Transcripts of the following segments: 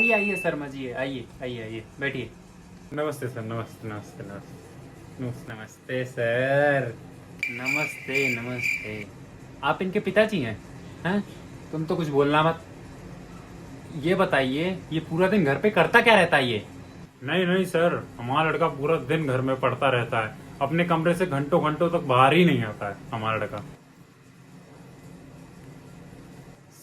आइए आइए शर्मा जी, आइए आइए आइए, बैठिए। नमस्ते सर, नमस्ते नमस्ते नमस्ते नमस्ते नमस्ते सर, नमस्ते नमस्ते। आप इनके पिताजी हैं? हैं? तुम तो कुछ बोलना मत। ये बताइए, ये पूरा दिन घर पे करता क्या रहता है ये? नहीं नहीं सर, हमारा लड़का पूरा दिन घर में पढ़ता रहता है। अपने कमरे से घंटों घंटों तक बाहर ही नहीं आता है हमारा लड़का।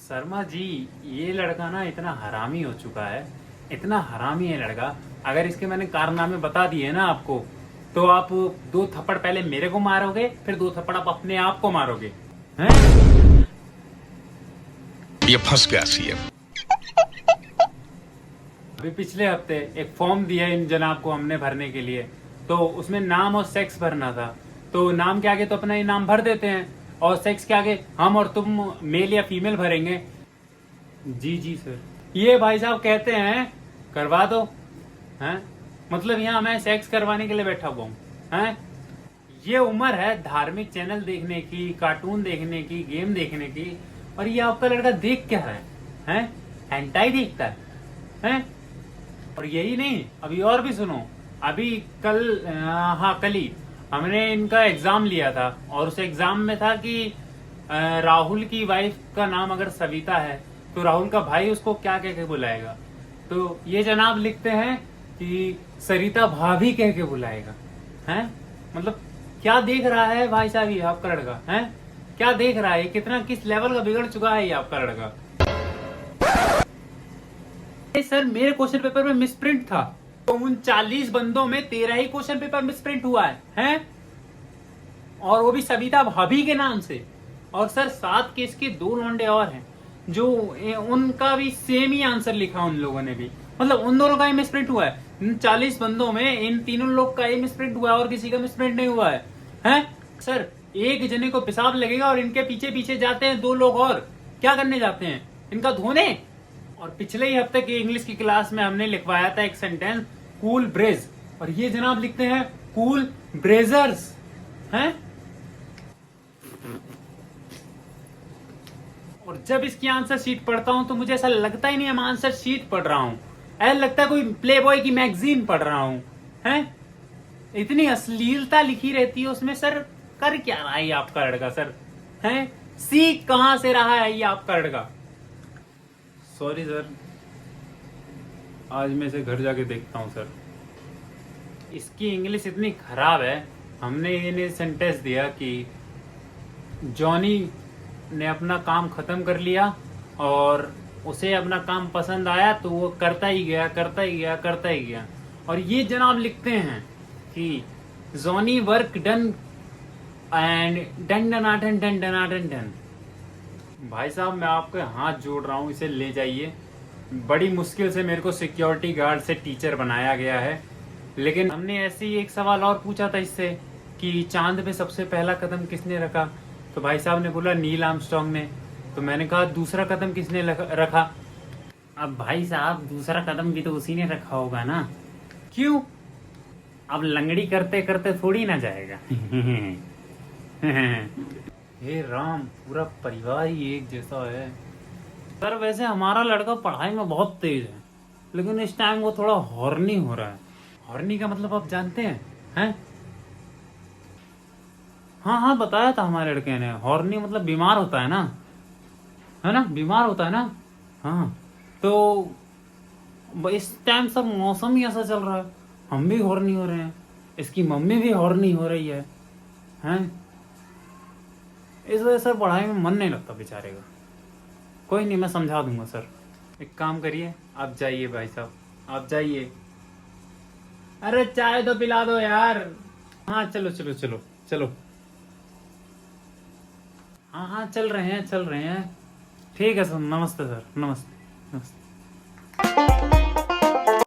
शर्मा जी, ये लड़का ना इतना हरामी हो चुका है, इतना हरामी है लड़का। अगर इसके मैंने कारनामे बता दिए ना आपको, तो आप 2 थप्पड़ पहले मेरे को मारोगे, फिर 2 थप्पड़ आप अपने आप को मारोगे। हैं? ये फंस गया सीएम। अभी पिछले हफ्ते एक फॉर्म दिया इन जनाब को हमने भरने के लिए, तो उसमें नाम और सेक्स भरना था। तो नाम के आगे तो अपना ही नाम भर देते हैं, और सेक्स के आगे हम और तुम मेल या फीमेल भरेंगे। जी जी सर। ये भाई साहब कहते हैं करवा दो, हैं? मतलब यहाँ मैं सेक्स करवाने के लिए बैठा हुआ हूँ, हैं? ये उम्र है धार्मिक चैनल देखने की, कार्टून देखने की, गेम देखने की, और ये आपका लड़का देख क्या रहा है? हैं? हेंटाई देखता है, हैं? और यही नहीं, अभी और भी सुनो। अभी कल, हाँ कल ही हमने इनका एग्जाम लिया था, और उस एग्जाम में था कि राहुल की वाइफ का नाम अगर सविता है, तो राहुल का भाई उसको क्या कह के बुलाएगा? तो ये जनाब लिखते हैं कि सरिता भाभी कह के बुलाएगा। हैं? मतलब क्या देख रहा है भाई साहब ये आपका लड़का? हैं? क्या देख रहा है? कितना किस लेवल का बिगड़ चुका है ये आपका लड़का? सर मेरे क्वेश्चन पेपर में मिसप्रिंट था, तो उन 40 बंदों में 13 ही क्वेश्चन पेपर मिसप्रिंट हुआ है, हैं? और वो भी सविता भाभी के नाम से। और सर 7 केस के 2 लौंडे और हैं, जो उनका भी सेम ही आंसर लिखा उन लोगों ने भी। मतलब उन दोनों का ही मिसप्रिंट हुआ है। इन 40 बंदों में इन तीनों लोग का ही मिसप्रिंट हुआ है, और किसी का मिसप्रिंट नहीं हुआ है, हैं? सर एक जने को पेशाब लगेगा और इनके पीछे पीछे जाते हैं 2 लोग और। क्या करने जाते हैं? इनका धोने। और पिछले ही हफ्ते की इंग्लिश की क्लास में हमने लिखवाया था एक सेंटेंस, कूल ब्रेज, और ये जनाब लिखते हैं कूल ब्रेजर्स, हैं? और जब इसकी आंसर शीट पढ़ता हूं तो मुझे ऐसा लगता ही नहीं मैं आंसर शीट पढ़ रहा हूं, ऐसा लगता है कोई प्ले बॉय की मैगजीन पढ़ रहा हूं, हैं? इतनी अश्लीलता लिखी रहती है उसमें। सर कर क्या रहा है ये आपका लड़का सर? हैं? सीख कहां से रहा है ये आपका लड़का? सॉरी सर, आज मैं इसे घर जाके देखता हूँ सर। इसकी इंग्लिश इतनी खराब है, हमने इन्हें सेंटेंस दिया कि जॉनी ने अपना काम खत्म कर लिया, और उसे अपना काम पसंद आया तो वो करता ही गया करता ही गया करता ही गया। और ये जनाब लिखते हैं कि Johnny work done and done डनाटन डन डनाटन डन। भाई साहब मैं आपके हाथ जोड़ रहा हूँ, इसे ले जाइए। बड़ी मुश्किल से मेरे को सिक्योरिटी गार्ड से टीचर बनाया गया है, लेकिन हमने ऐसे ही एक सवाल और पूछा था इससे कि चांद पे सबसे पहला कदम किसने रखा, तो भाई साहब ने बोला नील आर्मस्ट्रांग ने। तो मैंने कहा दूसरा कदम किसने रखा? अब भाई साहब दूसरा कदम भी तो उसी ने रखा होगा ना। क्यों? अब लंगड़ी करते करते थोड़ी ना जाएगा। हे राम, पूरा परिवार ही एक जैसा है। सर वैसे हमारा लड़का पढ़ाई में बहुत तेज है, लेकिन इस टाइम वो थोड़ा हॉर्नी हो रहा है। हॉर्नी का मतलब आप जानते हैं? हैं? हाँ हाँ बताया था हमारे लड़के ने, हॉर्नी मतलब बीमार होता है ना, है ना? बीमार होता है ना। हाँ तो इस टाइम सब मौसम ही ऐसा चल रहा है, हम भी हॉर्नी हो रहे हैं, इसकी मम्मी भी हॉर्नी हो रही है, हैं? इस वजह से पढ़ाई में मन नहीं लगता बेचारे का। कोई नहीं, मैं समझा दूंगा सर। एक काम करिए, आप जाइए भाई साहब, आप जाइए। अरे चाय तो पिला दो यार। हाँ चलो चलो चलो चलो। हाँ हाँ चल रहे हैं चल रहे हैं। ठीक है सर, नमस्ते सर, नमस्ते नमस्ते।